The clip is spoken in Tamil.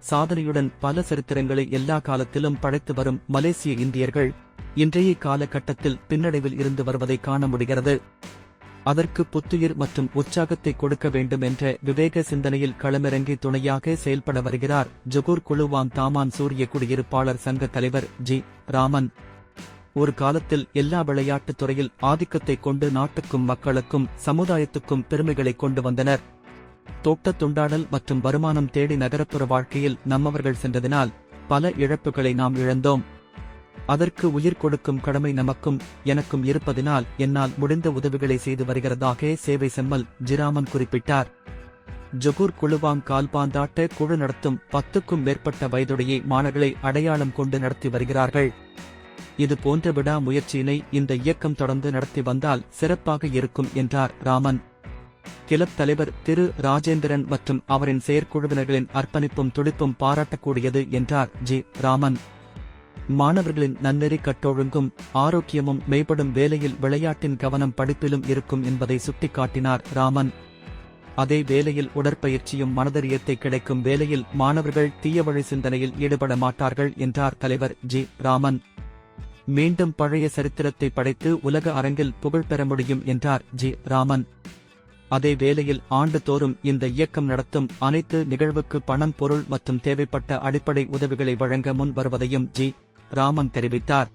சாதனையுடன் பல சரித்திரங்களை எல்லா காலத்திலும் படைத்து வரும் மலேசிய இந்தியர்கள் இன்றைய காலகட்டத்தில் பின்னடைவில் இருந்து வருவதை காண முடிகிறது. அதற்கு புத்துயிர் மற்றும் உற்சாகத்தை கொடுக்க வேண்டும் என்ற விவேக சிந்தனையில் களமிறங்கி துணையாக செயல்பட வருகிறார் ஜொகூர் குழுவாங் தாமான் சூரிய குடியிருப்பாளர் சங்க தலைவர் ஜி. ராமன். ஒரு காலத்தில் எல்லா விளையாட்டுத் துறையில் ஆதிக்கத்தை கொண்டு நாட்டுக்கும் மக்களுக்கும் சமுதாயத்துக்கும் பெருமைகளை கொண்டு வந்தனர். தோட்டத் துண்டாடல் மற்றும் வருமானம் தேடி நகரப்புற வாழ்க்கையில் நம்மவர்கள் சென்றதினால் பல இழப்புகளை நாம் இழந்தோம். அதற்கு உயிர் கொடுக்கும் கடமை நமக்கும் எனக்கும் இருப்பதினால் என்னால் முடிந்த உதவிகளை செய்து வருகிறதாக சேவை செம்மல் ஜிராமன் குறிப்பிட்டார். ஜொகூர் குழுவாங் கால்பாந்தாட்ட குழு நடத்தும் 10க்கும் மேற்பட்ட வயதுடைய மாணவர்களை அடையாளம் கொண்டு நடத்தி வருகிறார்கள். இது போன்ற விடா முயற்சியினை இந்த இயக்கம் தொடர்ந்து நடத்தி வந்தால் சிறப்பாக இருக்கும் என்றார் ராமன். கிளப் தலைவர் திரு ராஜேந்திரன் மற்றும் அவரின் செயற்குழுவினர்களின் அர்ப்பணிப்பும் துடிப்பும் பாராட்டக்கூடியது என்றார் ஜி. ராமன். மாணவர்களின் நன்னெறி கட்டொழுங்கும் ஆரோக்கியமும் மேம்படும் வேளையில் விளையாட்டின் கவனம் படிப்பிலும் இருக்கும் என்பதை சுட்டிக்காட்டினார் ராமன். அதே வேளையில் உடற்பயிற்சியும் மனதறியத்தை கிடைக்கும் வேளையில் மாணவர்கள் தீயவழி சிந்தனையில் ஈடுபட மாட்டார்கள் என்றார் தலைவர் ஜி. ராமன். மீண்டும் பழைய சரித்திரத்தை படைத்து உலக அரங்கில் புகழ் பெற முடியும் என்றார் ஜி. ராமன். அதே வேளையில் ஆண்டுதோறும் இந்த இயக்கம் நடத்தும் அனைத்து நிகழ்வுக்கு பணம், பொருள் மற்றும் தேவைப்பட்ட அடிப்படை உதவிகளை வழங்க முன் வருவதையும் ஜி. ராமன் தெரிவித்தார்.